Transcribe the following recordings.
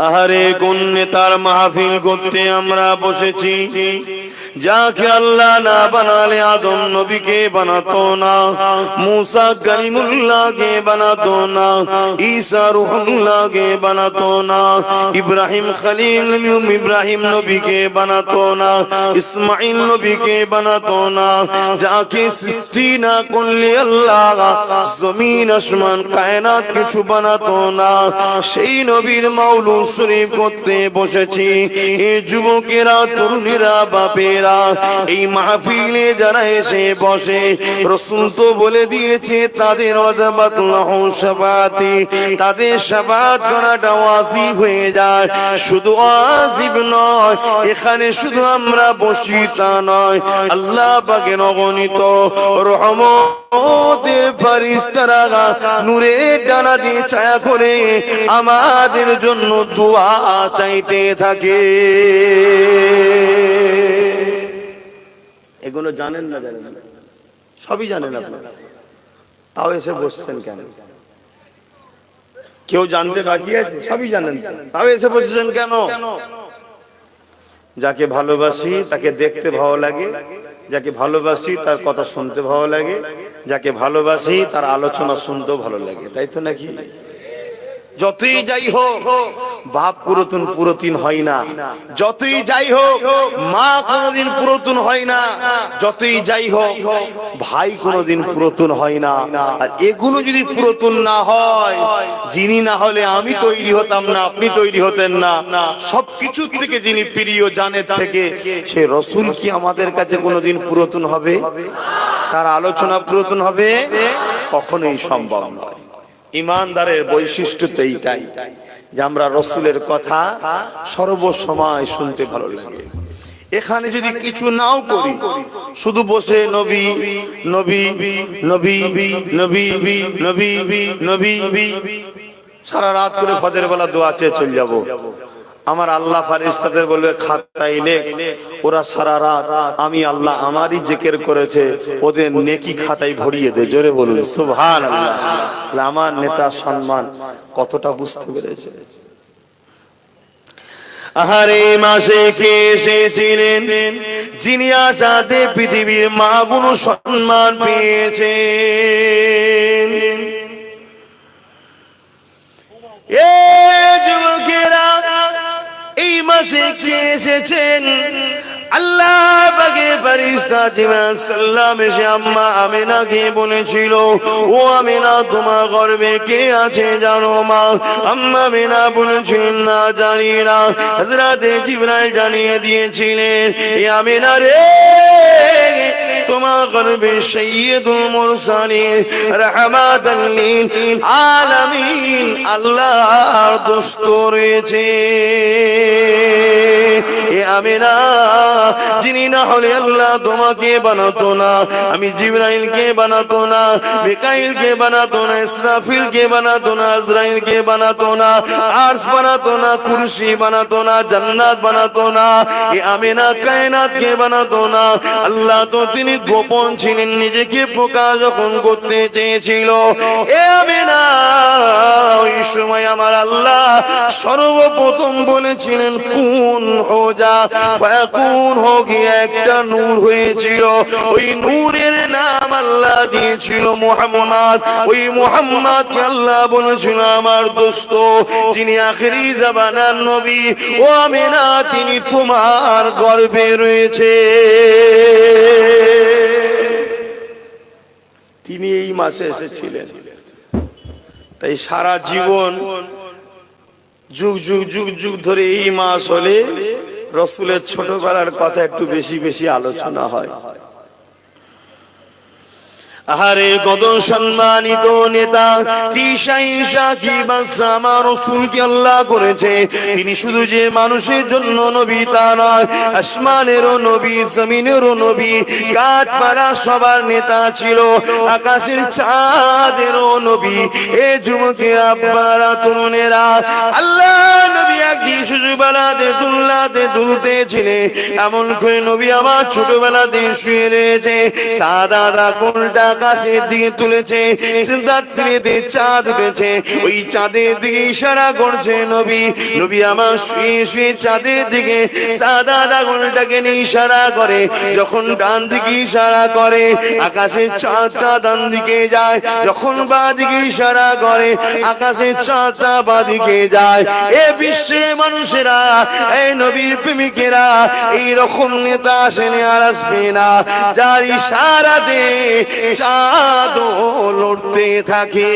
আহারে কোন নেতার মাহফিল করতে আমরা বসেছি যাকে আল্লাহ না বানালে আদম নবীকে বানাতো না, মুসা কালিমুল্লাহকে বানাতো না, ঈসা রূহুল্লাহকে বানাতো না, ইব্রাহিম খলিল ইব্রাহিম নবীকে বানাতো না, ইসমাঈল নবীকে বানাতো না। যাকে সৃষ্টি না করলে আল্লাহ জমিন আসমান কায়নাত কিছু বানাতো না, সেই নবীর মাওলুদ শরীফ করতে বসেছি। এই যুবকেরা, তরুণীরা, বাপেরা, এই মাহফিলে যারা এসে বসে, রাসূল তো বলে দিয়েছে তাদের ওয়াজাবাতুল্লাহু শাফাআতি, তাদের শাফাআত করাটা ওয়াজিব হয়ে যায়। শুধু ওয়াজিব নয়, এখানে শুধু আমরা বসি তা নয়, আল্লাহ পাকের অগণিত রহমতের ফেরেশতারা নূরের ডানা দিয়ে ছায়া করে আমাদের জন্য দোয়া চাইতে থাকে। এগুলো জানেন না? জানেন না? সবই জানেন আপনারা, তাও এসে বসছেন কেন? কেউ জানতে বাকি আছে? সবই জানেন, তাও এসে বসেছেন কেন? যাকে ভালোবাসি তাকে দেখতে ভালো লাগে, যাকে ভালোবাসি তার কথা শুনতে ভালো লাগে, যাকে ভালোবাসি তার আলোচনা শুনতেও ভালো লাগে, তাই তো নাকি? যতই যাই হোক বাপ পুরাতন পুরাতন হয় না, যতই যাই হোক মা কোনদিন পুরাতন হয় না, যতই যাই হোক ভাই কোনদিন পুরাতন হয় না। আর এগুলো যদি পুরাতন না হয়, যিনি না হলে আমি তৈরি হতাম না, আপনি তৈরি হতেন না, সবকিছু থেকে যিনি প্রিয় জানের থেকে, সে রাসূল কি আমাদের কাছে কোনদিন পুরাতন হবে? তার আলোচনা পুরাতন হবে? কখনোই সম্ভব নয়। ইমানদারের বৈশিষ্ট্য তো এইটাই যে আমরা রাসূলের কথা সর্বসময় শুনতে ভালো লাগে। এখানে যদি কিছু নাও করি, শুধু বসে নবী নবী নবী নবী নবী নবী সারা রাত করে ফজরের বেলা দোয়া চেয়ে চলে যাব, আমার আল্লাহ ফেরেশতাদের বলবে খাতায় লেখ, ওরা সারা রাত আমি আল্লাহ আমারই জিকির করেছে, ওদের নেকি খাতায় ভরিয়ে দে। জোরে বলুন সুবহানাল্লাহ। তাহলে আমার নেতার সম্মান কতটা বুঝতে পেরেছে? আহারে মাসে কে এসেছিলেন যিনি আসাতে পৃথিবীর মাগুলো সম্মান পেয়েছেন। এ যুবকেরা, এই মাসে কে এসেছেন? আল্লাহ পাকের ফেরেশতা জিবরাইল সাল্লাম এসে আম্মা আমিনাকে বলেছিল, ও আমিনা তোমার গর্ভে কে আছে জানো মা? আম্মা আমিনা বলেছিলেন না, জানি না। হযরত জিবরাইল জানিয়ে দিয়েছিলেন, এ আমিনা রে, তোমার গর্ভে সাইয়্যিদুল মুরসালিন রাহমাতাল লিল আলামিন আল্লাহর দোস্ত রয়েছে। এ আমিনা, যিনি না হলে আল্লাহ তোমাকে বানাতো না, আমি জিবরাইলকে বানাতো না, মিকাইলকে বানাতো না, ইসরাফিলকে বানাতো না, আজরাইলকে বানাতো না, আরশ বানাতো না, কুরসি বানাতো না, জান্নাত বানাতো না, এ আমিনা কায়নাতকে বানাতো না। আল্লাহ তো তিনি গোপন ছিলেন, নিজেকে প্রকাশ যখন করতে চেয়েছিল, এ আমিনা, ওই সময় আমার আল্লাহ সর্বপ্রথম বলেছিলেন কুন হো যা, ফায়াকুন হো গিয়ে একটা নূর হয়েছিল। ওই নূরের নাম আল্লাহ দিয়েছিল মুহাম্মদ। ওই মুহাম্মদকে আল্লাহ বলেছিল আমার দোস্ত, যিনি আখিরি জামানার নবী। ও আমিনা, তিনি তোমার গর্ভে রয়েছে। তিনি এই মাসে এসেছিলেন। তাই সারা জীবন যুগ যুগ যুগ যুগ ধরে এই মাস হলে রাসূলের ছোটবেলার কথা একটু বেশি বেশি আলোচনা হয়। আহারে কত সম্মানিত নেতা, কি শাইশা কি বাদশা আমার রাসূলকে আল্লাহ করেছে। তিনি শুধু যে মানুষের জন্য নবী তা নয়, আসমানেরও নবী, জমিনেরও নবী, গাছপালা সবার নেতা ছিল, আকাশের চাঁদেরও নবী। এ যুবকেরা, আব্বারা, তরুণেরা, আল্লাহ নবী একদিন শিশুবেলাতে দুলনাতে দুলতেছিলে, এমন করে নবী আমার ছোটবেলাতে শুয়ে রয়েছে। সাদা কোলটা আকাশের দিকে তুলেছে, রাত্রিতে চাঁদ উঠেছে, ওই চাঁদের দিকে ইশারা করছে নবী। নবী আমার শুয়ে শুয়ে চাঁদের দিকে সাদা কোলটাকে নিয়ে ইশারা করে। যখন ডান দিকে ইশারা করে আকাশের চাঁদটা ডান দিকে যায়, যখন বাঁ দিকে ইশারা করে আকাশের চাঁদটা বাঁ দিকে যায়। এ বিশ্বে মানুষেরা, এই নবীর প্রেমিকেরা, এই রকম নেতা আসেনি আর আসবে না যার ইশারাতে চাঁদ লড়তে থাকে।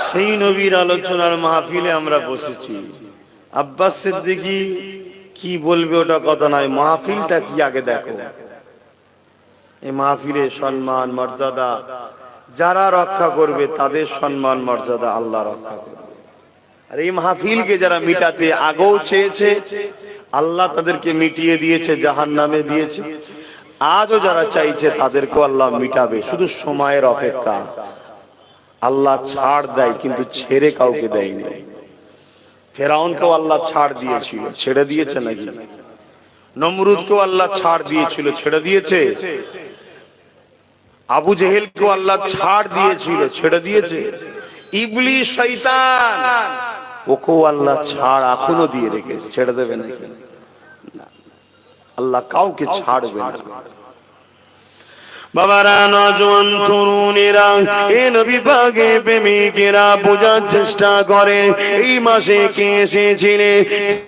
সেই নবীর আলোচনার মাহফিলে আমরা বসেছি। আব্বাস সিদ্দিকী কি বলবে ওটা কথা নয়, মাহফিলটা কি আগে দেখো। এই মাহফিলে সম্মান মর্যাদা যারা রক্ষা করবে তাদের সম্মান মর্যাদা আল্লাহ রক্ষা করবে। আর এই মাহফিলকে যারা মিটাতে আগেও চেয়েছে আল্লাহ তাদেরকে মিটিয়ে দিয়েছে, জাহান্নামে দিয়েছে। আজও যারা চাইছে তাদেরকেও আল্লাহ মিটাবে, শুধু সময়ের অপেক্ষা। আল্লাহ ছাড় দেয় কিন্তু ছেড়ে কাউকে দেয়নি। ফেরাউনকেও আল্লাহ ছাড় দিয়েছিল, ছেড়ে দিয়েছে নাকি? নমরুদকেও আল্লাহ ছাড় দিয়েছিল, ছেড়ে দিয়েছে? আবু জেহেলকেও আল্লাহ ছাড় দিয়েছিল, ছেড়ে দিয়েছে? ইবলিস শয়তান ওকেও আল্লাহ ছাড় এখনো দিয়ে রেখেছে, ছেড়ে দেবে নাকি? আল্লাহ কাউকে ছাড়বে না। বাবারা, নজওয়ান তরুণেরা, এ নবী পাকের প্রেমিকেরা বোঝার চেষ্টা করে এই মাসে কে এসেছিলেন।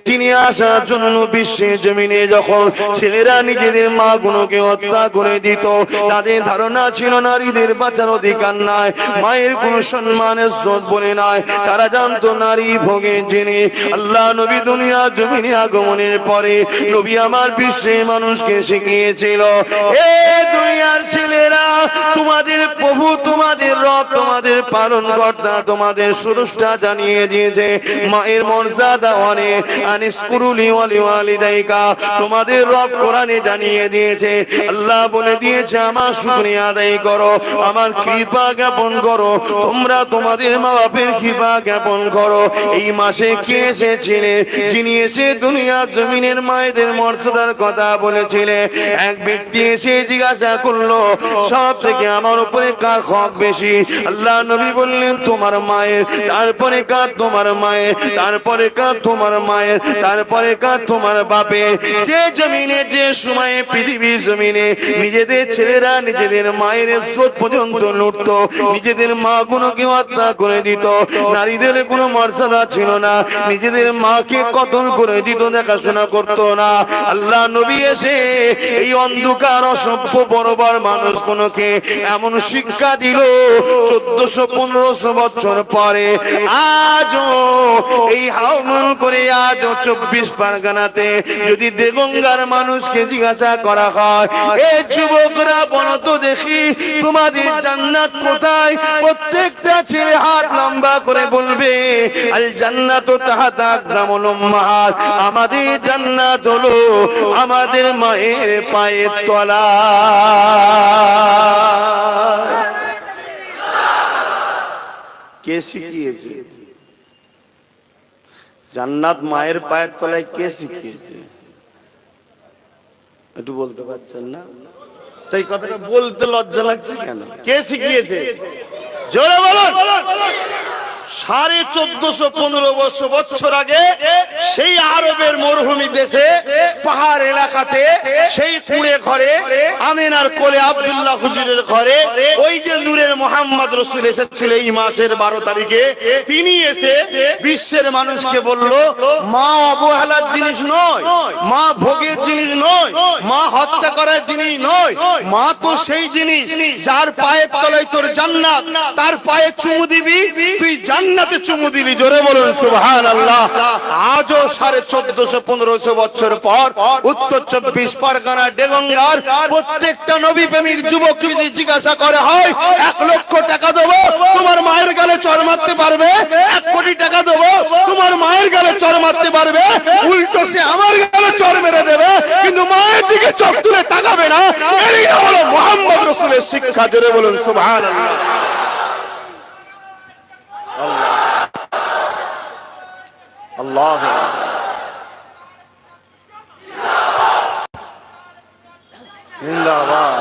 তিনি আসার জন্য বিশ্বের জমিনে যখন ছেলেরা নিজেদের মা গুলোকে হত্যা করে দিত, তাদের ধারণা ছিল নারীদের বাঁচার অধিকার নাই, মায়ের কোনো সম্মানের ইজ্জত বলে নাই। তারা জানতো নারী ভোগের জিনিস। আল্লাহ নবী দুনিয়া জমিনে আগমনের পরে নবী আমার বিশ্বের মানুষকে শিখিয়েছিল, এ দুনিয়ার ছেলেরা, তোমাদের প্রভু, তোমাদের রব, তোমাদের পালনকর্তা তোমাদের স্রষ্টা জানিয়ে দিয়েছে মায়ের মর্যাদা অনেক। আনিসকুরুলি ওয়ালিদাইকা, তোমাদের রব কোরআনে জানিয়ে দিয়েছে, আল্লাহ বলে দিয়েছে আমার শুকরিয়া আদায় করো, আমার কৃপা জ্ঞাপন করো, তোমরা তোমাদের মা বাপের কৃপা জ্ঞাপন করো। এই মাসে কে এসেছিলে যিনি এসে দুনিয়া জমিনের মায়েদের মর্যাদার কথা বলেছিলে? এক ব্যক্তি এসে জিজ্ঞাসা করলো, সব থেকে আমার উপরে কার হক বেশি? আল্লাহ নবী বললেন তোমার মায়ের, তারপরে কার তোমার মায়ের, তারপরে কার তোমার মায়ের, তারপরে কার তোমার বাপে। যে জমিনে যে সময়ে পৃথিবীর জমিনে নিজেদের ছেলেরা নিজেদের মায়ের ইজ্জত পর্যন্ত লুটতো, নিজেদের মা গুলোকে হত্যা করে দিত, নারীদের কোনো মর্যাদা ছিল না, নিজেদের মাকে কতল করে দিত, দেখাশোনা করতো না। আল্লাহ নবী এসে এই অন্ধকার অসভ্য বর্বর মানুষগুলোকে এমন শিক্ষা দিল 1400-1500 বছর পরে। আজও এই হাওমান করে আজও 24 পরগনাতে যদি দেগঙ্গার মানুষকে জিজ্ঞাসা করা হয়, এ যুবকরা বলো তো দেখি তোমাদের জান্নাত কোথায়? প্রত্যেকটা ছেলে হাত লম্বা করে বলবে, আল জান্নাতু তাহতা আকদামুল উম্মাহাত, আমাদের জান্নাত হলো আমাদের মায়ের পায়ের তলা। কে শিখিয়েছে জান্নাত মায়ের পায়ের তলায়? কে শিখিয়েছে? একটু বলতে পারছেন না? তাই কথাটা বলতে লজ্জা লাগছে কেন? কে শিখিয়েছে? জোরে বলুন। 1450-1500 বছর আগে সেই আরবের মরুভূমি দেশে পাহাড় এলাকাতে সেই কুঁড়ে ঘরে আমিনার কোলে আব্দুল্লাহ হুজুরের ঘরে ওই যে নূরের মোহাম্মদ রাসূল এসেছিল এই মাসের 12 তারিখে, তিনি এসে বিশ্বের মানুষকে বলল, মা অবহেলার জিনিস নয়, মা ভোগের জিনিস নয়, মা হত্যা করার জিনিস নয়, মা তো সেই জিনিস যার পায়ের তলায় তোর জান্নাত, তার পায়ে চুমু দিবি তুই জান্নাতে চুমু দিবি। জোরে বলুন সুবহানাল্লাহ। আজও 1450-1500 বছর পর উত্তর 24 পরগনা দেগঙ্গার প্রত্যেকটা নবী প্রেমিক যুবককে যদি জিজ্ঞাসা করা হয় 1 লক্ষ টাকা দেবো তোমার মায়ের গালে চড় মারতে পারবে, 1 কোটি টাকা দেবো তোমার মায়ের গালে চড় মারতে পারবে, উল্টো সে আমার গালে চড় মেরে দেবে, কিন্তু মায়ের দিকে দিকে চোখ তুলে তাকাবে না, এরই নাম হলো মুহাম্মদ রাসূলের শিক্ষা। জোরে বলুন সুবহানাল্লাহ। আল্লাহ জিন্দাবাদ।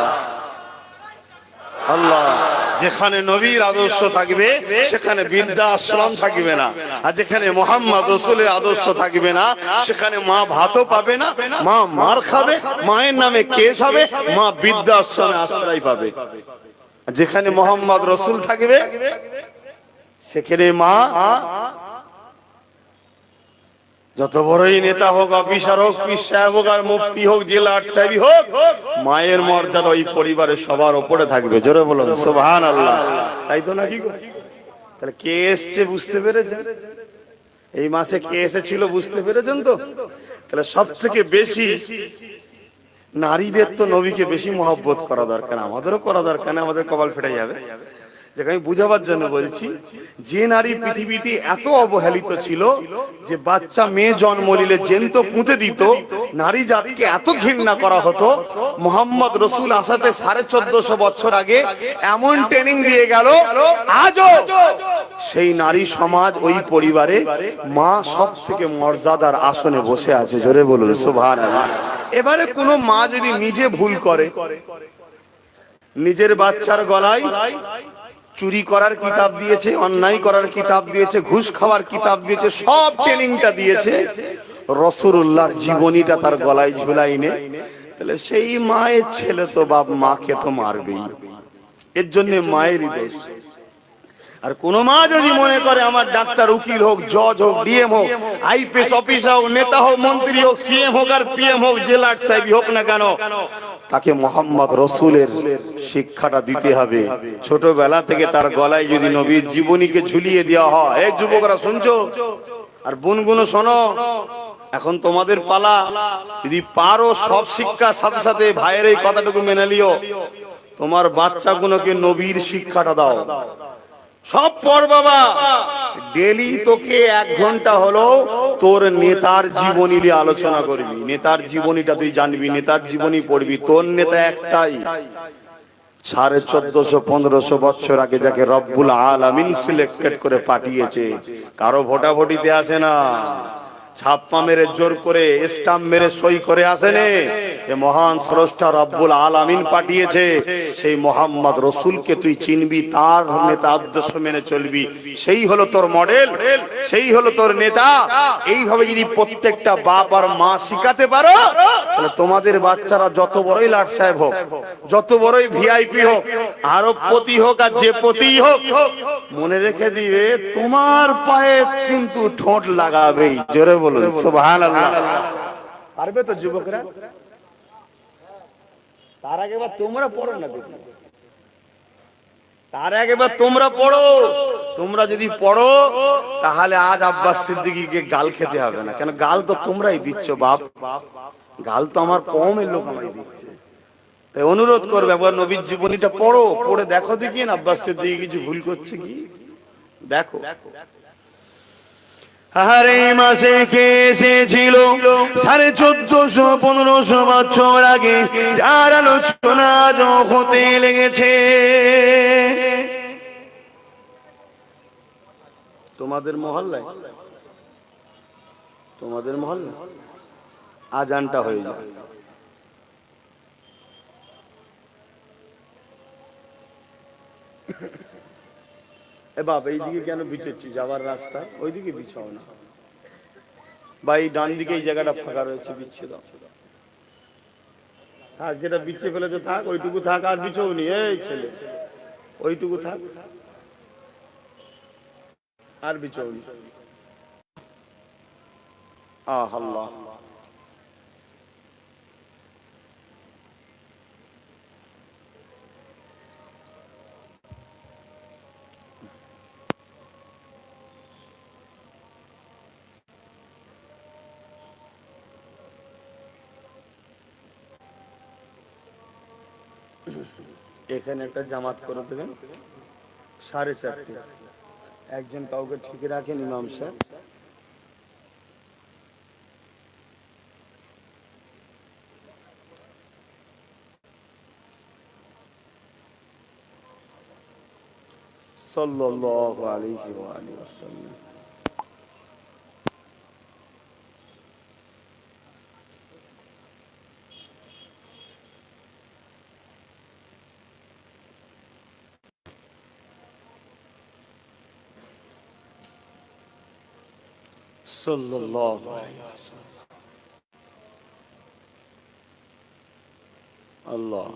আল্লাহ, যেখানে নবীর আদর্শ থাকবে সেখানে বৃদ্ধাশ্রম থাকবে না, আর যেখানে মুহাম্মদ রাসূলের আদর্শ থাকবে না সেখানে মা ভাতও পাবে না, মা মার খাবে, মায়ের নামে কেস হবে, মা বৃদ্ধাশ্রমে আশ্রয় পাবে। যেখানে মুহাম্মদ রাসূল থাকবে সেখানে মা যত বড়ই নেতা হোক, অফিসার হোক, পীর সাহেব হোক, আর মুফতি হোক, জেলার সাহেবই হোক, মায়ের মর্যাদা ওই পরিবারের সবার উপরে থাকবে। জোরে বলুন সুবহানাল্লাহ। তাই তো নাকি? তাহলে কে এসছে বুঝতে পেরেছেন? এই মাসে কে এসেছিল বুঝতে পেরেছেন তো? তাহলে সব থেকে বেশি নারীদের তো নবীকে বেশি মহব্বত করা দরকার, আমাদেরও করা দরকার, না আমাদের কপাল ফেটে যাবে। যেটা আমি বুঝাবার জন্য বলছি, যে নারী পৃথিবীতে এত অবহেলিত ছিল যে বাচ্চা মেয়ে জন্ম নিলে জ্যান্ত পুঁতে দিত, নারী জাতিকে এত ঘৃণা করা হতো, মুহাম্মদ রাসূল আসাতে 1450 বছর আগে এমন ট্রেনিং দিয়ে গেল, আজও সেই নারী সমাজ ওই পরিবারে মা সব থেকে মর্যাদার আসনে বসে আছে। জোরে বলুন সুবহানাল্লাহ। এবারে কোনো মা যদি নিজে ভুল করে, নিজের বাচ্চার গলায় চুরি করার কিতাব দিয়েছে, অন্যায় করার কিতাব দিয়েছে, ঘুষ খাওয়ার কিতাব দিয়েছে, সব ট্রেনিংটা দিয়েছে, রাসূলুল্লাহর জীবনীটা তার গলায় ঝুলাইনে, তাহলে সেই মায়ের ছেলে তো বাপ মাকে তো মারবেই। এর জন্য মায়েরই দোষ। আর কোন মা যদি মনে করে আমার ডাক্তার, উকিল হোক, জজ হোক, ডিএম হোক, আইপিএস অফিসার হোক, নেতা হোক, মন্ত্রী হোক, সিএম হোক আর পিএম হোক, জেলার সাহেব হোক না কেন, তাকে মুহাম্মদ রাসূলের শিক্ষাটা দিতে হবে। ছোটবেলা থেকে তার গলায় যদি নবীর জীবনীকে ঝুলিয়ে দেওয়া হয়, এই যুবকরা শুনছো আর বোনগুলো শোনো, এখন তোমাদের পালা। যদি পারো সব শিক্ষার সাথে সাথে ভাইয়ের এই কথাটুকু মেনে লিও, তোমার বাচ্চাগুলোকে নবীর শিক্ষাটা দাও। সব পর বাবা, ডেলি তোকে 1 ঘন্টা হলো তোর নেতার জীবনী নিয়ে আলোচনা করবি, নেতার জীবনীটা তুই জানবি, নেতার জীবনী পড়বি। তোর নেতা একটাই, 1450-1500 বছর আগে যাকে রব্বুল আলামিন সিলেক্টেড করে পাঠিয়েছে। কারো ভোটাভুটিতে আসে না, ছাপ্পা মেরে জোর করে স্টাম্প মেরে সই করে আসেনি। এ মহান স্রষ্টা রব্বুল আলামিন পাঠিয়েছে। সেই মুহাম্মদ রাসূলকে তুই চিনবি, তার নেতা আদর্শ মেনে চলবি, সেই হলো তোর মডেল, সেই হলো তোর নেতা। এইভাবে যদি প্রত্যেকটা বাপ আর মা শিখাতে পারো, তাহলে তোমাদের বাচ্চারা যত বড়ই লাট সাহেব হোক, যত বড়ই ভিআইপি হোক, আরবপতি হোক আর যে পতি হোক, মনে রেখে দিবে তোমার পায়ে কিন্তু ঠোঁট লাগাবেই। জোরে বলুন সুবহানাল্লাহ। পারবে তো যুবকরা? তার আগেবার তোমরা পড়ো না, তার আগেবার তোমরা পড়ো। তোমরা যদি পড়ো তাহলে আজ আব্বাস সিদ্দিকীকে গাল খেতে হবে না। কেন গাল তো তোমরাই দিচ্ছ বাপ, গাল তো আমার কমের লোক আমায় দিচ্ছে। তাই অনুরোধ করবে, একবার নবীর জীবনীটা পড়ো, পড়ে দেখো দেখি না আব্বাস সিদ্দিকী কিছু ভুল করছে কি, দেখো। আর এই মাসে কে এসেছিল 1450-1500 বছর আগে, যার আলোচনা হতে লেগেছে তোমাদের মহল্লায়, তোমাদের মহল্লায় আজানটা হয়ে যায়। এ বাবা, এইদিকে কেন বিছাচ্ছি? যাওয়ার রাস্তা ওইদিকে বিছাও না ভাই, ডান দিকে এই জায়গাটা ফাঁকা রয়েছে, বিচ্ছে দাও। থাক, যেটা বিচ্ছে ফেলেছে থাক, ওইটুকু থাক, আর বিছাও নি। এই ছেলে, ওইটুকু থাক, আর বিছাও নি। আল্লাহ, এখানে একটা জামাত করে দেবেন 4:30। একজন কাউকে ঠিক রাখেন, ইমাম সাহেব। সাল্লাল্লাহু আলাইহি ওয়া আলিহি ওয়াসাল্লাম। সাল্লাল্লাহু আলাইহি ওয়াসাল্লাম। আল্লাহ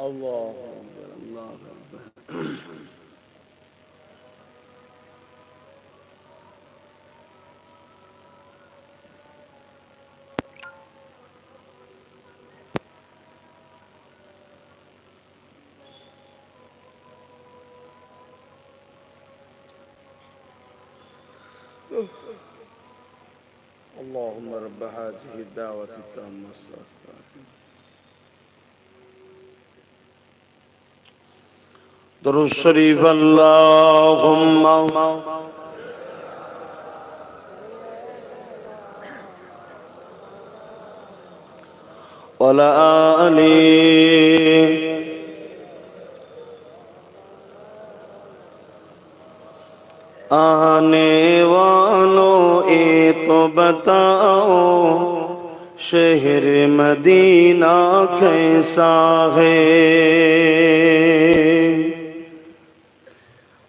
আল্লাহু আকবার, আল্লাহু আকবার। اللهم رب هذه الدعوة التامة الصلاة درود الشريف اللهم وعلى آله آنے والوں یہ تو بتاؤ شہر مدینہ کیسا ہے،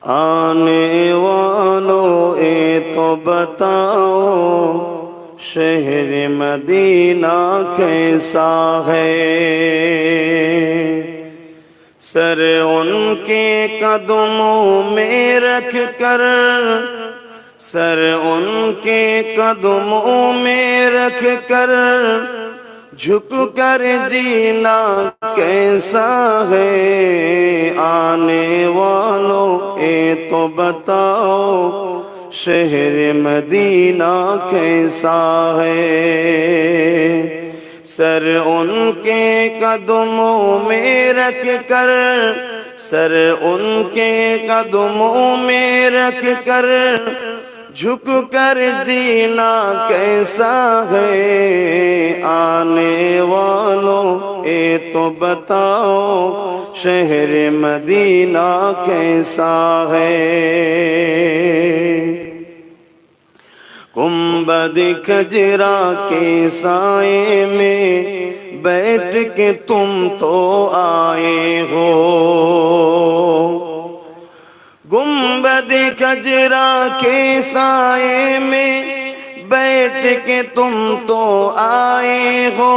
آنے والوں یہ تو بتاؤ شہر مدینہ کیسا ہے، سر ان کے قدموں میں رکھ کر، سر ان کے قدموں میں رکھ کر جھک کر جینا کیسا ہے، آنے والوں یہ تو بتاؤ شہر مدینہ کیسا ہے، سر ان کے قدموں میں رکھ کر، سر ان کے قدموں میں رکھ کر جھک کر جینا کیسا ہے، آنے والوں یہ تو بتاؤ شہر مدینہ کیسا ہے، گنبد خجرہ کے سائے میں بیٹھ کے تم تو آئے ہو، گنبد خجرہ کے سائے میں بیٹھ کے تم تو آئے ہو،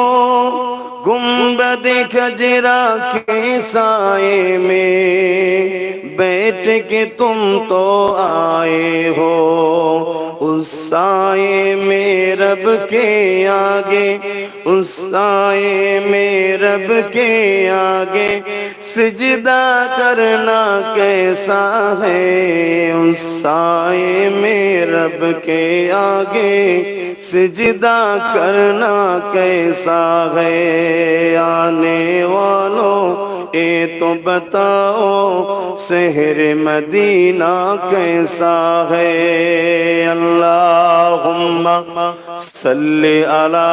گنبد خجرہ کے سائے میں بیٹھ کے تم تو آئے ہو، اس سائے میں رب کے آگے، اس سائے میں رب کے آگے سجدہ کرنا کیسا ہے، اس سائے میں رب کے آگے سجدہ کرنا کیسا ہے، آنے والوں یہ تو بتاؤ شہر مدینہ کیسا ہے، اللہم صلی علی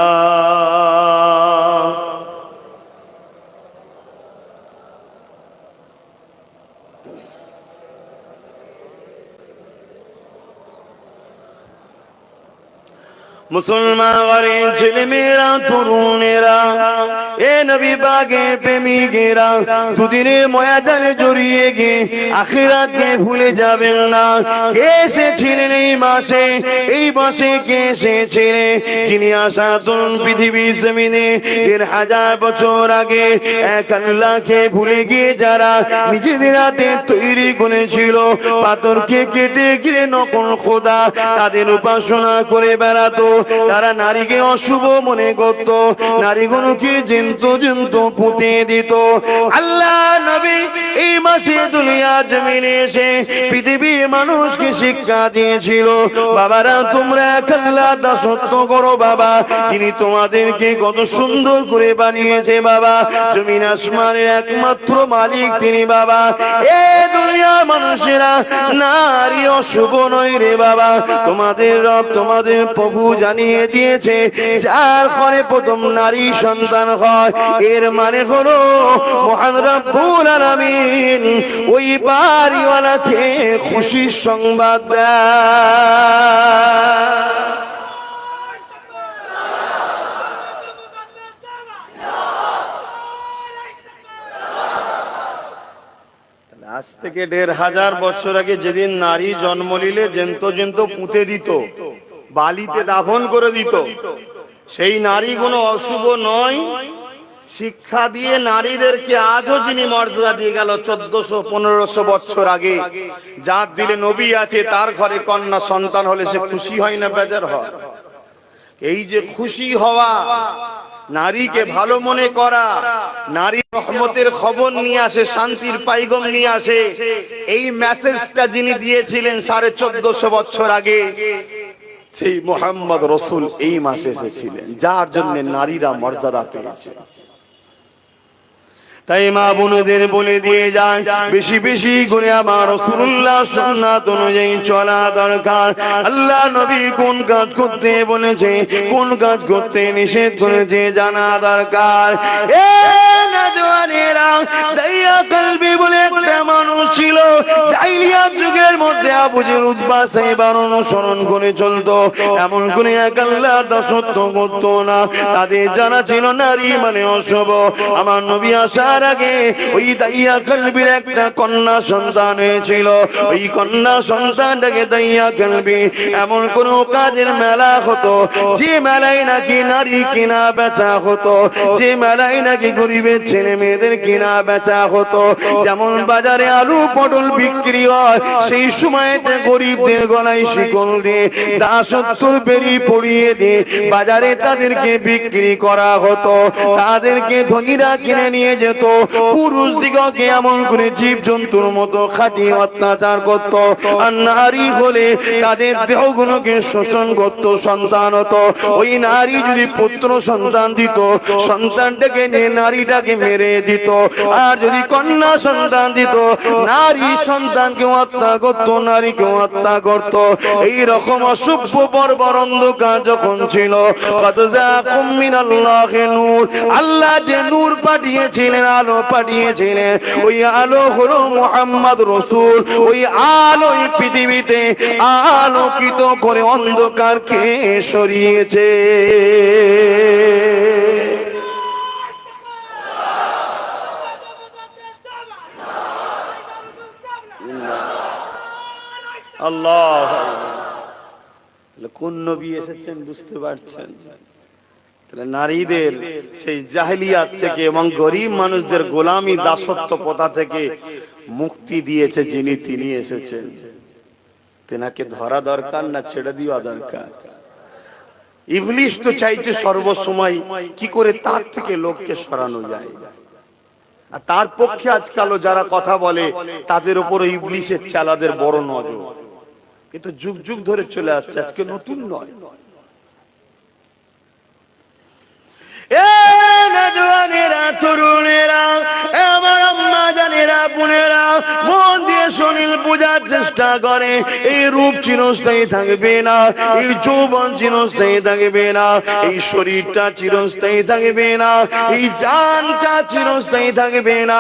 মুসলমান ঘরের ছেলে মেয়েরা, তরুণেরা, এ নবী পাকের প্রেমিকেরা, দুদিনে ময়াজালে জড়িয়ে গিয়ে আখিরাতকে ভুলে যাবেন না। কে এসেছিলেন এই মাসে? এই মাসে কে এসেছিলেন? যিনি আশা তরুণ পৃথিবীর জমিনে ১,৫০০ বছর আগে এক আল্লাহকে ভুলে গিয়ে যারা নিজেদের হাতে তৈরি করেছিল পাথরকে কেটে গিয়ে নকল খোদা, তাদের উপাসনা করে বেড়াতো। তারা নারীকে অশুভ মনে করত, নারীগুলোকে জ্যান্ত জ্যান্ত পুঁতে দিত। আল্লাহ নবী এই মাসে দুনিয়া জমিনে এসে পৃথিবীর মানুষকে শিক্ষা দিয়েছিল, বাবারা তোমরা এক আল্লাহর দাসত্ব করো বাবা, যিনি তোমাদেরকে কত সুন্দর করে বানিয়েছে বাবা। জমিন আসমানের একমাত্র মালিক তিনি বাবা। এ দুনিয়ার মানুষেরা নারী অশুভ নয় রে বাবা, তোমাদের রব তোমাদের প্রভু জানিয়ে দিয়েছে যার ঘরে প্রথম নারী সন্তান হয়, এর মানে হলো মহান রব্বুল আলামিন ওই বাড়িওয়ালাকে খুশির সংবাদ দেয়। আজ থেকে ১,৫০০ বছর আগে যেদিন নারী জন্ম নিলে জ্যান্ত জ্যান্ত পুঁতে দিত, বালিতে দাফন করে দিত, সেই নারীগুলো অশুভ নয় শিক্ষা দিয়ে নারীদেরকে আজও যিনি মর্যাদা দিয়ে গেল ১৪০০-১৫০০ বছর আগে, যার দিলে নবী আছে তার ঘরে কন্যা সন্তান হলে সে খুশি হয় না বেজার হয়? এই যে খুশি হওয়া, নারীকে ভালো মনে করা, নারী রহমতের খবর নিয়ে আসে, শান্তির পাইগম নিয়ে আসে, এই মেসেজটা যিনি দিয়েছিলেন ১৪৫০ বছর আগে, সেই মুহাম্মদ রাসূল এই মাসে এসেছিলেন, যার জন্য নারীরা মর্যাদা পেয়েছে। তাই মা বোনদের বলে দিয়ে যায়, বেশি বেশি করে আমার রাসূলুল্লাহ সুন্নাত অনুযায়ী চলা দরকার। আল্লাহ নবী কোন কাজ করতে বলেছে, কোন কাজ করতে নিষেধ করেছে জানা দরকার। এ নওজওয়ানেরা, দাইয়া কলবি বলে একটা মানুষ ছিল, জাহিলিয়াত যুগের মধ্যে আবু জেহেল উতবা সাইবার অনুসরণ করে চলতো, এমন করে এক আল্লাহর দাসত্ব করত না। তাদের জানা ছিল নারী মানে অশুভ। আমার নবী আসার আগে ওই দাইয়া কলবির একটা কন্যা সন্তান হয়েছিল। ওই কন্যা সন্তানটাকে দাইয়া কলবি এমন কোন কাজের মেলা হতো, যে মেলায় নাকি নারী কিনা বেচা হতো, যে মেলায় নাকি গরিবের ছেলে মেয়েদের কিনা বেচা হতো। যেমন বাজারে আলু পটল বিক্রি হয়, সেই সময়তে গরিবদের গলায় শিকল দিয়ে দাসত্বর বেরি পরিয়ে দিয়ে বাজারে তাদেরকে বিক্রি করা হতো। তাদেরকে ধনীরা কিনে নিয়ে যেত, পুরুষ দিগকে এমন করে জীব জন্তুর মতো খাটিয়ে অত্যাচার করত, আর নারী হলে তাদের দেহগুলোকে শোষণ করত, সন্তান হতো। ওই নারী যদি পুত্র সন্তান দিত, সন্তানটাকে নিয়ে নারীটাকে মেরে দিত, আর যদি কন্যা সন্তান দিত, নারী সন্তানকে হত্যা করত, নারীকে হত্যা করত। এইরকম অসভ্য বর্বর অন্ধকার যখন ছিল, আল্লাহ যে নূর পাঠিয়েছিলেন, আলো পাঠিয়েছিলেন, ওই আলো হলো মুহাম্মদ রাসূল। ওই আলোই পৃথিবীতে আলোকিত করে অন্ধকারকে সরিয়েছে। আল্লাহ, কোন নবী এসেছেন বুঝতে পারছেন? নারীদের সেই জাহেলিয়াত থেকে এবং গরিব মানুষদের গোলামি দাসত্ব প্রথা থেকে মুক্তি দিয়েছে যিনি, তিনি এসেছেন। তেনাকে ধরা দরকার না ছেড়ে দেওয়া দরকার? ইবলিস তো চাইছে সর্বসময় কি করে তার থেকে লোককে সরানো যায়, আর তার পক্ষে আজকালও যারা কথা বলে তাদের উপর ইবলিসের চালাদের বড় নজর। কিন্তু যুগ যুগ ধরে চলে আসছে, আজকে নতুন নয়। তরুণেরা, আমার আম্মা জানেরা, বোনেরা, মন দিয়ে শরীর বোঝার চেষ্টা করে এই রূপ চিরস্থায়ী থাকবে না, এই যৌবন চিরস্থায়ী থাকবে না, এই শরীরটা চিরস্থায়ী থাকবে না, এই জানটা চিরস্থায়ী থাকবে না,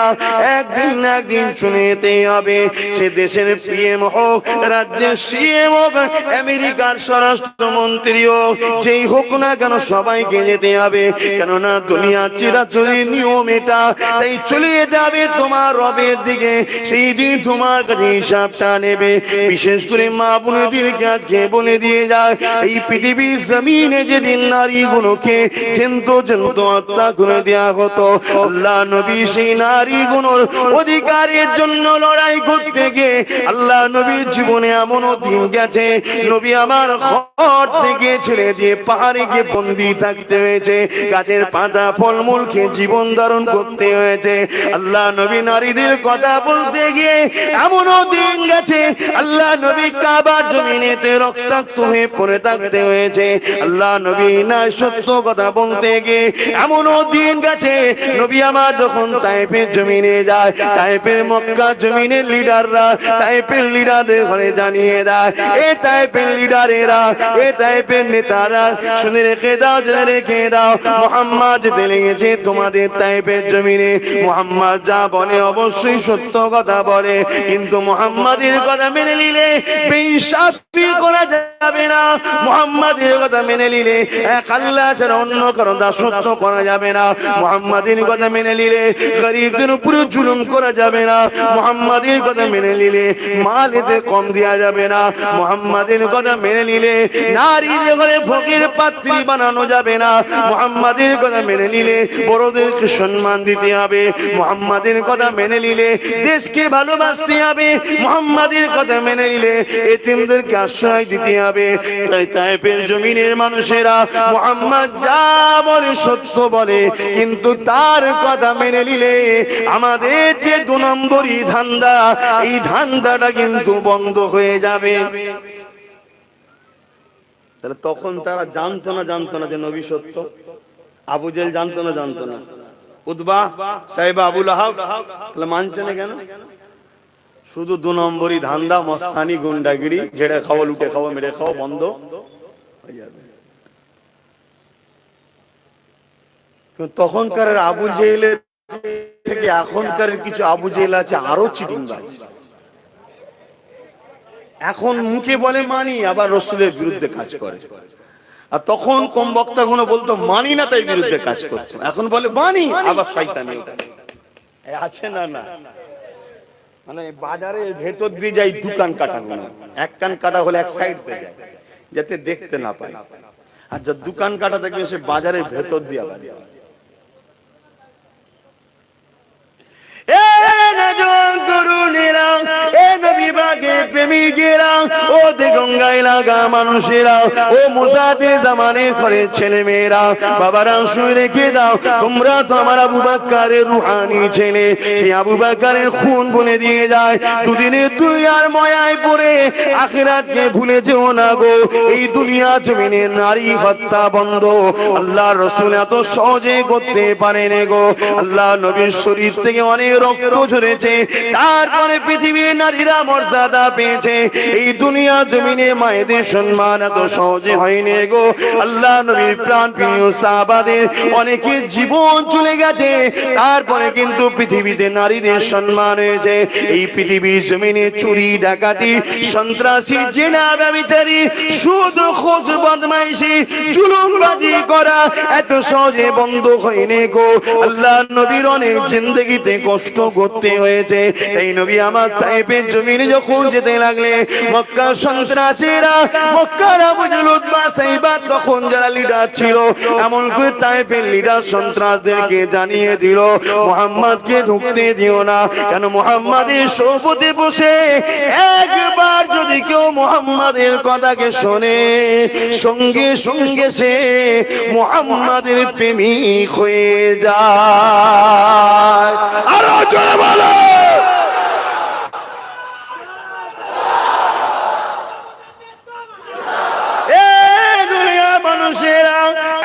একদিন না একদিন চলে যেতে হবে। সে দেশের পিএম হোক, রাজ্যের সিএম হোক, আমেরিকার স্বরাষ্ট্রমন্ত্রী হোক, যেই হোক না কেন সবাইকে যেতে হবে। কেননা দুনিয়া চিরাচরিত নিয়ম এটা, তাই চলে যেতে হবে তোমার রবের দিকে। সেই দিন তোমার কাছে হিসাবটা নেবে। বিশেষ করে মা বোনেদেরকে আজকে বলে দিয়ে যায়, এই পৃথিবীর জমিনে যেদিন নারীগুলোকে জ্যান্ত হত্যা করে দেওয়া হতো, আল্লাহ নবী সেই নারীগুলোর অধিকারের জন্য লড়াই করতে গিয়ে আল্লাহ নবীর জীবনে এমনও দিন গেছে, নবী আমার ঘর থেকে ছেড়ে দিয়ে পাহাড়ে গিয়ে বন্দি থাকতে হয়েছে, গাছের পাতা ফলমূল খেয়ে জীবন ধারণ করতে হয়েছে। আল্লাহ নবী নারীদের কথা বলতে গিয়ে এমনও দিন গেছে, আল্লাহ নবী কাবার জমিনেতে রক্তাক্ত হয়ে পড়ে থাকতে হয়েছে। আল্লাহ নবী না সত্য কথা বলতে গিয়ে এমনও দিন গেছে, নবী আমার যখন তায়েফের জমিনে যায়, তায়েফের মক্কা জমিনের লিডাররা তায়েফের লিডারদের ঘরে জানিয়ে দেয়, এই তায়েফের লিডারেরা, এই তায়েফের নেতারা শুনে রেখে দাও, জেনে রেখে দাও, মুহাম্মদ যেতে লেগেছে তোমাদের তায়েফের জমিনে। মুহাম্মদ যা বলে অবশ্যই সত্য কথা বলে, কিন্তু মুহাম্মাদের কথা মেনে নিলে বেইনসাফি করা যাবে না। মুহাম্মাদের কথা মেনে নিলে এক আল্লাহ ছাড়া অন্য কারো দাসত্ব করা যাবে না। মুহাম্মাদের কথা মেনে নিলে গরিবদের উপরে জুলুম করা যাবে না। মুহাম্মাদের কথা মেনে নিলে মালেতে কম দেওয়া যাবে না। মুহাম্মাদের কথা মেনে নিলে নারীদের ঘরে ফকির পাত্রী বানানো যাবে না। মুহাম্মাদের কথা মেনে নিলে বড়দেরকে সম্মান দিতে হবে। মুহাম্মাদের কথা মেনে নিলে দেশকে ভালোবাসতে হবে। মুহাম্মাদের কথা মেনে নিলে এতিমদেরকে আশ্রয় দিতে হবে। তাই তায়েফের জমিনের মানুষেরা মুহাম্মদ যা বলে সত্য বলে, কিন্তু তার কথা মেনে নিলে আমাদের যে 2 নম্বরই ধান্দা, এই ধান্দাটা কিন্তু বন্ধ হয়ে যাবে। তাহলে তখন তারা জানতো না যে নবী সত্য। আবু জেহেল জানতো না, উতবা সাহেবা আবু লাহাব, তাহলে মানছে না কেন? শুধু 2 নম্বরই ধান্দা, মস্তানি, গুন্ডাগিরি, ঝেড়ে খাওয়া, লুটে খাওয়া, মেরে খাওয়া বন্ধ হয়ে যাবে। তখনকার আবু জেহেলের থেকে এখনকার কিছু আবু জেহেল আছে আরো চিটিংবাজ। এখন মুখে বলে মানি, আবার রাসূলের বিরুদ্ধে কাজ করে। আর তখন কম বক্তা গুলো বলতো মানি না, তাই বিরুদ্ধে কাজ করতো। এখন বলে মানি, আবার শয়তানি আছে না। মানে বাজারের ভেতর দিয়ে যাই দোকান কাটা গুলো, এক কান কাটা হলে এক সাইড হয়ে যায় যাতে দেখতে না পায়। আর যা দোকান কাটা দেখবে সে বাজারের ভেতর দিয়ে বাজে। মানুষেরা, ও মুসাফির জামানের ঘরের ছেলে মেয়েরা, বাবারা শুনে রেখে দাও, তোমরা তো আমার আবু বকরের রুহানি ছেলে। সেই আবু বকরের খুন বলে দিয়ে যায়, দুদিনের দুনিয়ার মায়ায় পড়ে আখিরাতকে ভুলে যেও না গো। এই দুনিয়া জমিনে নারী হত্যা বন্ধ আল্লাহ রাসূল এত সহজে করতে পারেন গো। আল্লাহ নবীর শরীর থেকে অনেক রক্ত ঝরেছে, তারপরে পৃথিবীর নারীরা মর্যাদা পেয়েছে। এই দুনিয়া জমিনে মায়েদের সম্মান এত সহজে হয়নি গো। আল্লাহ নবীর প্রাণ প্রিয় সাহাবাদের অনেকের জীবন চলে গেছে, তারপরে কিন্তু পৃথিবীতে নারীদের সম্মান হয়েছে। এই পৃথিবীর জমিনে চুরি, ডাকাতি, সন্ত্রাসী, জেনা, ব্যভিচারী, সুদ, খোঁজ, বদমাইশি, জুলুমবাজি করা এত সহজে বন্ধ হয়নি গো। আল্লাহ নবীর অনেক জিন্দেগিতে কষ্ট করতে হয়েছে। এই নবী আমার তায়েফের জমিনে যখন যেতে লাগলে মক্কা সন্ত্রাসীরা, মক্কার আবু জেহেল, উতবা, সাইবা তখন যারা লিডার ছিল, এমন করে তায়েফের লিডার সন্ত্রাসদেরকে জানিয়ে দিল মুহাম্মদকে ঢুকতে দিও না। কেন মুহাম্মাদের সোবতে বসে একবার যদি কেউ মুহাম্মাদের কথাকে শোনে, সঙ্গে সঙ্গে সে মুহাম্মাদের প্রেমিক হয়ে যায়। আরো জোরে বলো। মানুষেরা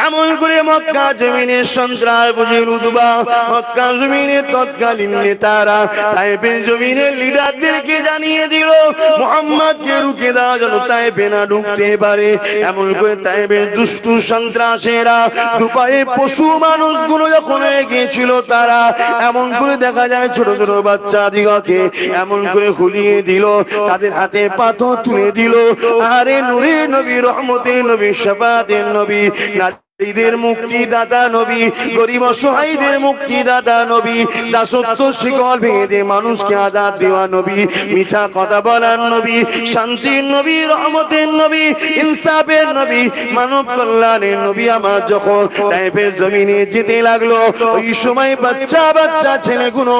এমন করে মক্কা জমিনের সন্ত্রাস বুঝিয়ে উদ্বা মক্কা জমিনের তৎকালীন নেতারা তাইফের জমিনের লিডারদেরকে জানিয়ে দিল মুহাম্মদকে রুখে দেওয়া যেন তাইফে না ঢুকতে পারে। এমন করে তাইফের দুষ্টু সন্ত্রাসীরা দুপায়ে পশু মানুষগুলো যখন গিয়েছিল তারা এমন করে দেখা যায় ছোট ছোট বাচ্চা দিগকে এমন করে হুলিয়ে দিল, তাদের হাতে পাথর তুলে দিল। আরে নূরে নবী, রহমতে নবী, শাফাতের নবী, নারীদের মুক্তিদাতা নবী, গরিব অসহায়দের মুক্তিদাতা নবী, দাসত্ব শিকল ভেঙে মানুষকে আজাদ দেওয়া নবী, মিঠা কথা বলার নবী, শান্তির নবী, রহমতের নবী, ইনসাফের নবী, মানব কল্যাণের নবী আমার যখন তাইফের জমিনে যেতে লাগলো, ওই সময় বাচ্চা বাচ্চা ছেলেগুলো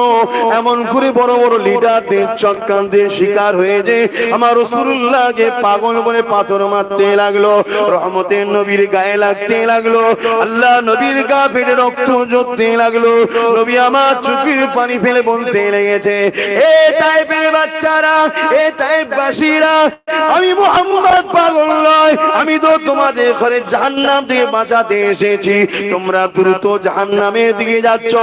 এমন করে বড় বড় লিডারদের চক্রান্তের শিকার হয়ে যে আমার রাসূলুল্লাহকে পাগল বলে পাথর মারতে লাগলো, রহমতের নবীর গায়ে লাগতে লাগলো, আল্লাহ নবীর গা ফেটে রক্ত ঝরতে লাগলো। নবী আমার চোখের পানি ফেলে বলতে লেগেছে, এ তাইফের বাচ্চারা, এ তাইফবাসীরা, আমি মুহাম্মদ পাগল নয়, আমি তো তোমাদের ঘরে জাহান্নাম থেকে বাঁচাতে এসেছি। তোমরা দ্রুত জাহান্নামের দিকে যাচ্ছ,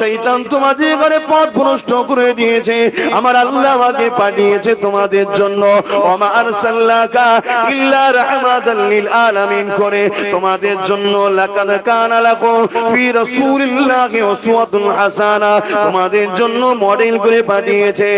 শয়তান তোমাদের ঘরে পথ ভ্রষ্ট করে দিয়েছে। আমার আল্লাহ আমাকে পাঠিয়েছে তোমাদের জন্য, ওমা আরসালনাকা ইল্লা রাহমাতাল লিল আলামিন করে তোমাদের জন্য। লাকাদ কানা লাকুম ফি রাসূলিল্লাহি উসওয়াতুন হাসানা, তোমাদের জন্য মডেল করে পাঠিয়েছে।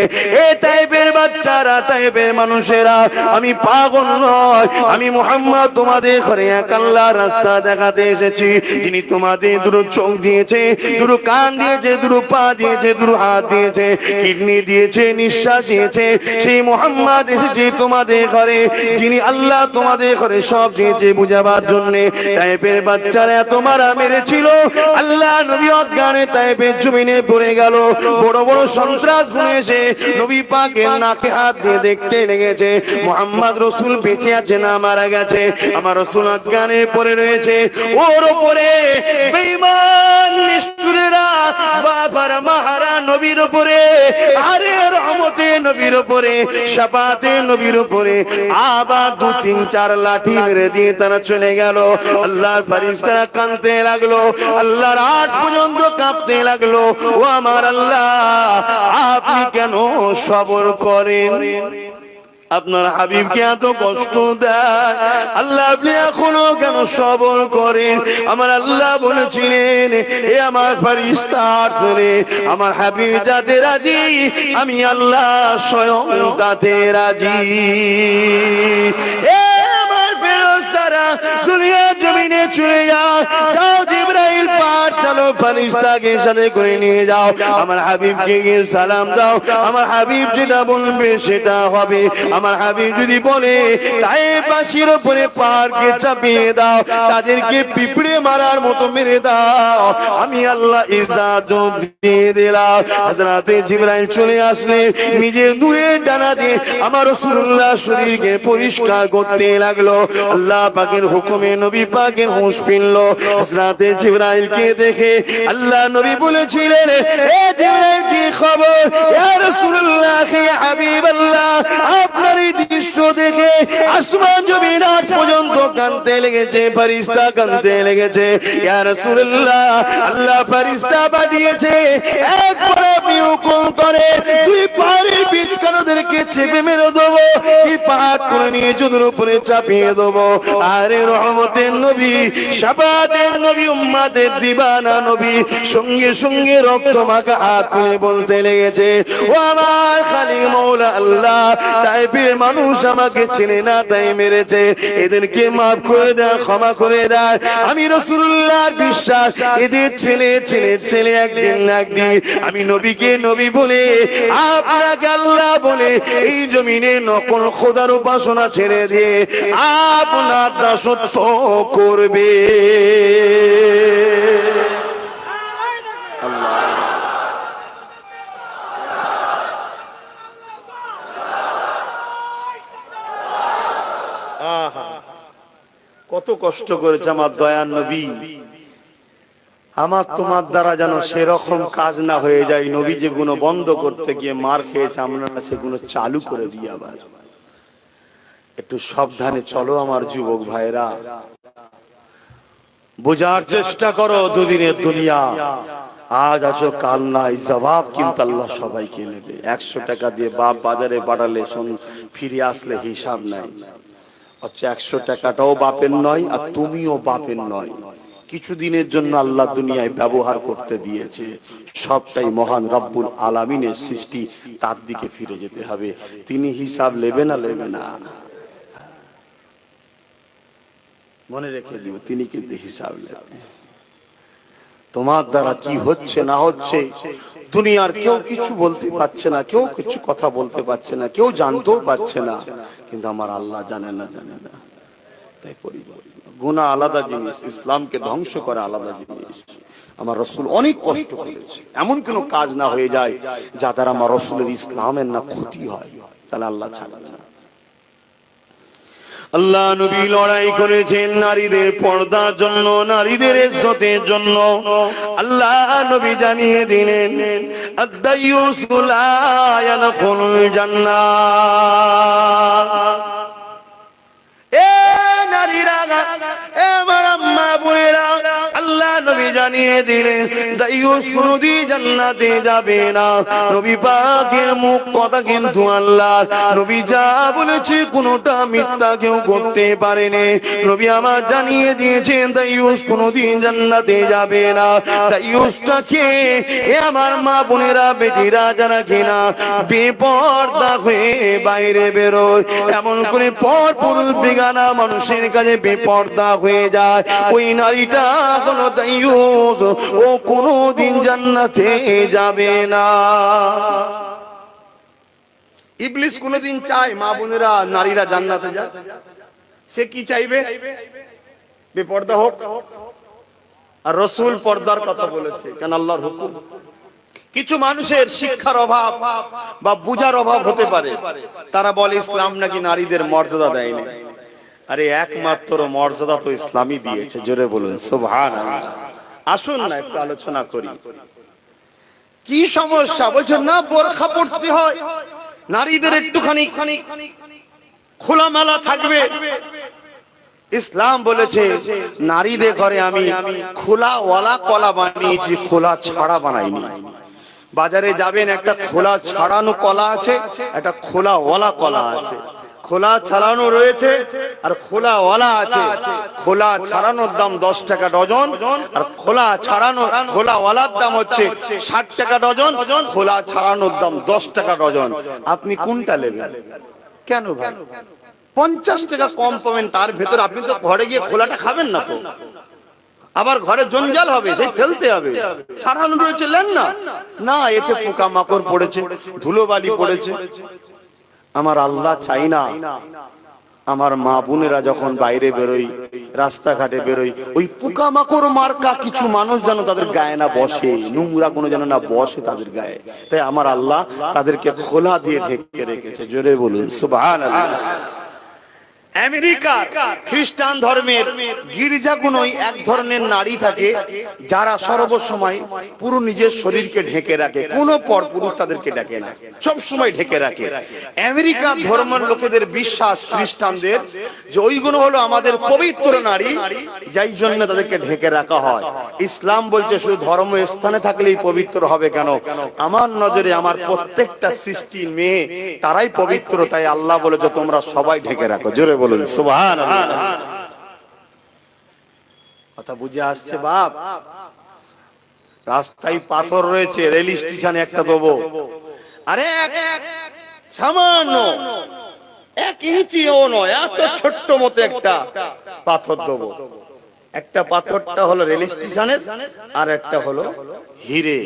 এ তাইফের বাচ্চারা, তাইফের মানুষেরা, আমি পাগল নয়, আমি মুহাম্মদ তোমাদের ঘরে এক আল্লাহর রাস্তা দেখাতে এসেছি, যিনি তোমাদের দুটো চোখ দিয়েছে, দুটো কান দিয়েছে, দুটো পা দিয়েছে, দুটো হাত দিয়েছে, কিডনি দিয়েছে, নিঃশ্বাস দিয়েছে, সেই মুহাম্মদ এসেছে তোমাদের ঘরে, যিনি আল্লাহ তোমাদের ঘরে সব দিয়েছে বুঝাবার জন্য। তাইফের বাচ্চারা এত মারা মেরেছিল, আল্লাহ নবী অজ্ঞানে তাইফের জমিনে পড়ে গেল। বড় বড় সন্ত্রাস ঘুরেছে, নবী পাকের নাকে হাত দিয়ে দেখতে লেগেছে মুহাম্মদ রাসূল বেঁচে আছে না মারা গেছে। আমার রাসূল অজ্ঞানে পড়ে রয়েছে, ওর উপরে বেঈমান নিষ্ঠুরেরা বাবার মাহারা নবীর উপরে, আরে রহমতে নবীর উপরে, শাফাতে নবীর উপরে আবার 2-3-4 লাঠি মেরে দিয়ে তারা চলে গেল। আল্লাহর ফেরেশতারা কাঁদতে লাগলো, আল্লাহর আরশ পর্যন্ত কাঁপতে লাগলো, ও আমার আল্লাহ আপনি কেন সবর করেন? আপনার হাবিবকে এত কষ্ট দেয় আল্লাহ, আপনি এখনো কেন সবর করেন? আমার আল্লাহ বলেছিলেন, এ আমার ফেরেশতা আসলে আমার হাবিব যাতে রাজি, আমি আল্লাহ স্বয়ং তাতে রাজি। এ আমার ফেরেশতারা দুনিয়া জমিনে চলে যাও, যাও জিবরাইল পাক চলো ফেরেশতাকে সাথে করে নিয়ে যাও, আমার হাবিবকে গিয়ে সালাম দাও, আমার হাবিব যেটা বলবে সেটা হবে। আমার হাবিব যদি বলে তাইফবাসীর উপরে পাহাড়কে চাপিয়ে দাও, তাদেরকে পিঁপড়ে মারার মতো মেরে দাও, আমি আল্লাহ ইজাজত দিয়ে দিলাম। হযরতে জিবরাইল চলে আসলে নিজের নূরের ডানা দিয়ে আমার রাসূলুল্লাহ শরীরকে পরিষ্কার করতে লাগলো। আল্লাহ পাকের হুকুমে নবী পাকের হুঁশ ফিরল। হযরতে জিবরাইলকে দেখে আল্লাহ নবী বলেছিলেন, এ জিবরাইল কি খবর? ইয়া রাসূলুল্লাহ, ইয়া হাবিবাল্লাহ, আপনার এই দৃশ্য দেখে আসমান জমিন আজ পর্যন্ত কাঁদতে লেগেছে, ফেরেশতা কাঁদতে লেগেছে। ইয়া রাসূলুল্লাহ, আল্লাহ ফেরেশতা পাঠিয়েছে, একবার আপনি হুকুম করে দুই পাহাড়ের বীজকারদেরকে চেপে মেরে দেবো, এই পাহাড় করে নিয়ে যুদের উপরে চাপিয়ে দেবো। আরে রহমতের নবী, শাফাতের নবী, উম্মতের দিবানা নবী সঙ্গে সঙ্গে রক্ত মাখা হাত তুলে বলতে লেগেছে, ও আমার খালিক মওলা আল্লাহ, তাইফের মানুষ আমাকে চেনে না তাই মেরেছে, এদেরকে মাফ করে দেয়, ক্ষমা করে দেয়। আমি রাসূলুল্লাহর বিশ্বাস, এদের ছেলে ছেলে ছেলে একদিন না একদিন আমি নবীকে নবী বলে, আপনাকে আল্লাহ বলে এই জমিনে নকল খোদার উপাসনা ছেড়ে দিয়ে আপনার দাসত্ব করবে। কত কষ্ট করেছে আমার দয়ার নবী, আমার তোমার দ্বারা যেন সেরকম কাজ না হয়ে যায়। নবী যে গুণ বন্ধ করতে গিয়ে মার খেয়েছে, আমরা না সেগুলো চালু করে দিই। আবার একটু সাবধানে চলো আমার যুবক ভাইরা। বোঝার চেষ্টা করো, দুদিনের দুনিয়া, আজ আছো কাল নাই, জবাব কিন্তু আল্লাহ সবাইকে নেবে। 100 টাকা দিয়ে বাপ বাজারে পাঠালে ফিরে আসলে হিসাব নাই। আচ্ছা 100 টাকাটাও বাপের নয়, আর তুমিও বাপের নয়। কিছুদিনের জন্য আল্লাহ দুনিয়ায় ব্যবহার করতে দিয়েছে, সবটাই মহান রব্বুল আলামিনের সৃষ্টি, তার দিকে ফিরে যেতে হবে। তিনি হিসাব নেবে না, নেবে না, মনে রেখে দিও, তিনি কিন্তু হিসাব নেবে। তোমার দ্বারা কি হচ্ছে না হচ্ছে দুনিয়ার কেউ কিছু বলতে পারছে না, কেউ কিছু কথা বলতে পারছে না, কেউ জানতেও পারছে না, কিন্তু আমার আল্লাহ জানে না, জানে না। তাই গুনাহ আলাদা জিনিস, ইসলামকে ধ্বংস করা আলাদা জিনিস। আমার রাসূল অনেক কষ্ট করেছে, এমন কোনো কাজ না হয়ে যায় যা দ্বারা আমার রাসূলের ইসলামের না ক্ষতি হয়, তাহলে আল্লাহ ছাড়বে না। আল্লাহ নবী লড়াই করেছেন নারীদের পর্দার জন্য, নারীদের ইজ্জতের জন্য। আল্লাহ নবী জানিয়ে দিলেন আদ-দায়্যুসু লা ইয়াদখুলুল জান্নাহ। এ নারীরা, এ আমার আম্মা বোনেরা, আল্লাহ নবী জানিয়ে দিলেন দায়্যুস কোনদিন জান্নাতে যাবে না। নবী পাকের মুখ কথা কিন্তু আল্লাহ নবী যা বলেছে কোনটা মিথ্যা কেউ করতে পারেনি। নবী আমার জানিয়ে দিয়েছেন দায়্যুস কোনদিন জান্নাতে যাবে না। দায়্যুসটা কে? এ আমার মা বোনেরা, বেটিরা যারা কিনা বেপরদা হয়ে বাইরে বেরোয়, এমন করে পর পুরুষ বেগানা মানুষের কাছে বেপরদা হয়ে যায়, ওই নারীটা হলো দায়্যুস, ও কোনদিন জান্নাতে যাবে না। ইবলিস কোনদিন চায় মা বোনেরা, নারীরা জান্নাতে যায়? সে কি চাইবে? বেপরদা হোক। আর রাসূল পর্দার কথা বলেছে, কেন আল্লাহর হুকুম। কিছু মানুষের শিক্ষার অভাব বা বুঝার অভাব হতে পারে, তারা বলে ইসলাম নাকি নারীদের মর্যাদা দেয়নি। আরে একমাত্র মর্যাদা তো ইসলামই দিয়েছে, জোরে বলুন সুবহানাল্লাহ। আসুন না একটু আলোচনা করি, কি সমস্যা? বলছেন না বোরখা পরতে হয়, নারীদের একটুখানি খোলামেলা থাকবে। ইসলাম বলেছে নারীদের ঘরে আমি খোলাওয়ালা কলা বানিয়েছি, খোলা ছাড়া বানাইনি। বাজারে যাবেন, একটা খোলা ছাড়ানো কলা আছে, একটা খোলাওয়ালা কলা আছে। খোলা ছাড়ানো রয়েছে আর খোলাওয়ালা আছে। খোলা ছাড়ানোর দাম 10 টাকা ডজন, আর খোলাওয়ালার দাম হচ্ছে 60 টাকা ডজন। খোলা ছাড়ানোর দাম 10 টাকা ডজন। আপনি কোনটা নেবেন? কেন ভাই? 50 টাকা কম পাবেন, তার ভেতর আপনি তো ঘরে গিয়ে খোলাটা খাবেন না তো, আবার ঘরে জঞ্জাল হবে, সেই ফেলতে হবে। ছাড়ানো রয়েছে, নেন না। না, এতে পোকা মাকড় পড়েছে, ধুলোবালি পড়েছে। আমার আল্লাহ চাই না আমার মা বোনেরা যখন বাইরে বেরোই, রাস্তাঘাটে বেরোই, ওই পোকা মাকড় মার্কা কিছু মানুষ যেন তাদের গায়ে না বসে, নোংরা কোনো যেন না বসে তাদের গায়ে। তাই আমার আল্লাহ তাদেরকে খোলা দিয়ে ঢেকে রেখেছে, জোরে বলুন সুবহানাল্লাহ। আমেরিকার খ্রিস্টান ধর্মের গির্জাগুলোয় এক ধরনের নারী থাকে যারা সর্বসময় পুরো নিজের শরীরকে ঢেকে রাখে, কোনো পরপুরুষ তাদেরকে ডাকে না, সব সময় ঢেকে রাখে। আমেরিকার ধর্মের লোকেদের বিশ্বাস, খ্রিস্টানদের, যে ওইগুলো হলো আমাদের পবিত্র নারী, যাই জন্য তাদেরকে ঢেকে রাখা হয়। ইসলাম বলছে শুধু ধর্ম স্থানে থাকলেই পবিত্র হবে কেন? আমার নজরে আমার প্রত্যেকটা সৃষ্টি মেয়ে তারাই পবিত্র, তাই আল্লাহ বলেছে তোমরা সবাই ঢেকে রাখো, জোরে বলুন সুবহানাল্লাহ। কথা বুঝে আসছে বাপ? রাস্তায় পাথর রয়েছে, রেল স্টেশনে একটা দেবো, আরে সামান্য 1 ইঞ্চিও নয়, এত ছোট্ট মতো একটা পাথর দেবো। একটা পাথরটা হলো রেল স্টেশনের, আর একটা হলো হিরে।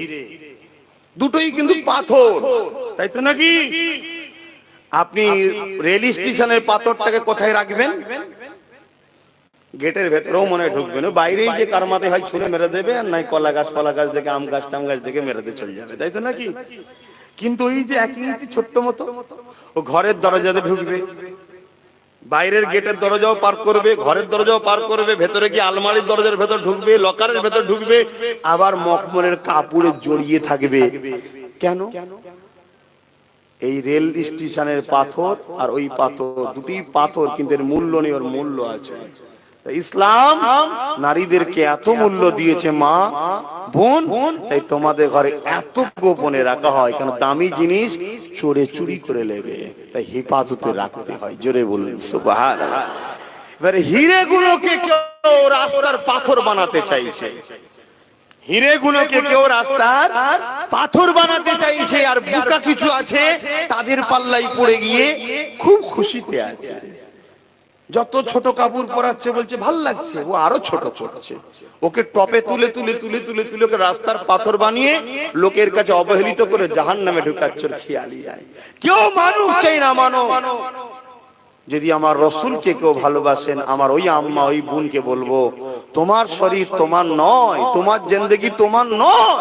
দুটোই কিন্তু পাথর, তাই তো নাকি? আপনি রেল স্টেশনের পাথরটাকে কোথায় রাখবেন? গেটের ভেতরেও মনে ঢুকবেন, বাইরেই যে কারমাতে হয় ছুঁড়ে মেরে দেবে, আর নাই কলা গাছ ফলা গাছ দেখে, আম গাছ টাম গাছ দেখে মেরে দিয়ে চলে যাবে, তাই তো নাকি? কিন্তু ওই যে 1 ইঞ্চি ছোট্ট মতো, ও ঘরের দরজাতে ঢুকবে, বাইরের গেটের দরজাও পার করবে, ঘরের দরজাও পার করবে, ভেতরে গিয়ে আলমারির দরজার ভেতর ঢুকবে, লকারের ভেতর ঢুকবে, আবার মখমলের কাপড়ে জড়িয়ে থাকবে। কেন? এই রেল স্টেশনের পাথর আর ওই পাথর, দুটি পাথর, কিন্তু এর মূল্য নেই, ওর মূল্য আছে। ইসলাম নারীদেরকে এত মূল্য দিয়েছে মা বোন, তাই তোমাদের ঘরে এত গোপনে রাখা হয়, কেন দামি জিনিস চোরে চুরি করে নেবে, তাই হেফাজতে রাখতে হয়। জোরে বলুন সুবহানাল্লাহ। এবারে হিরে গুলোকে কেউ রাস্তার পাথর বানাতে চাইছে, হিরে গুলোকে কেউ রাস্তার পাথর বানাতে চাইছে, আর বোকা কিছু আছে তাদের পাল্লাই পড়ে গিয়ে খুব খুশিতে আছে। যত ছোট কাপড় পরাচ্ছে বলছে ভাল লাগছে, ও আরো ছোট করছে, ওকে টপে তুলে তুলে তুলে তুলে তুলে ওকে রাস্তার পাথর বানিয়ে লোকের কাছে অবহেলিত করে জাহান্নামে ঢুকাচ্ছে, খেয়ালই নাই। কেউ মানুষ চাই না, মানো। যদি আমার রসুলকে কেউ ভালোবাসেন, আমার ওই আম্মা ওই বোনকে বলবো, তোমার শরীর তোমার নয়, তোমার জিন্দেগি তোমার নয়,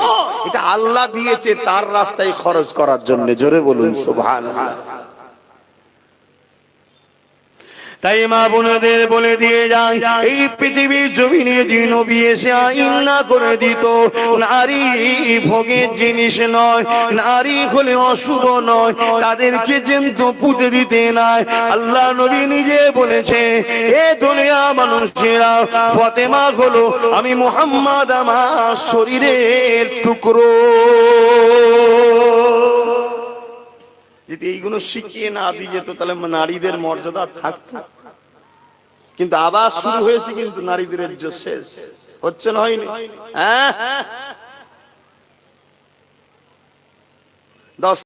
এটা আল্লাহ দিয়েছে তার রাস্তায় খরচ করার জন্য। জোরে বলুন সুবহানাল্লাহ। তাই মা বোনদের বলে দিয়ে যায়, এই পৃথিবীর জমিনে যে নবী এসে আইন না করে দিত, নারী ভোগের জিনিস নয়, নারী হলে অশুভ নয়, তাদেরকে যেন পুঁতে দিতে নাই। আল্লাহ নবী নিজে বলেছে, এ দুনিয়া মানুষেরা, ফাতেমা হলো আমি মুহাম্মদ আমার শরীরের টুকরো। যদি এইগুলো শিখিয়ে না দিয়ে যেত তাহলে নারীদের মর্যাদা থাকতো। কিন্তু আবার শুরু হয়েছে, কিন্তু নারীদের ইজ্জত শেষ হচ্ছে না, হয়নি? হ্যাঁ, 10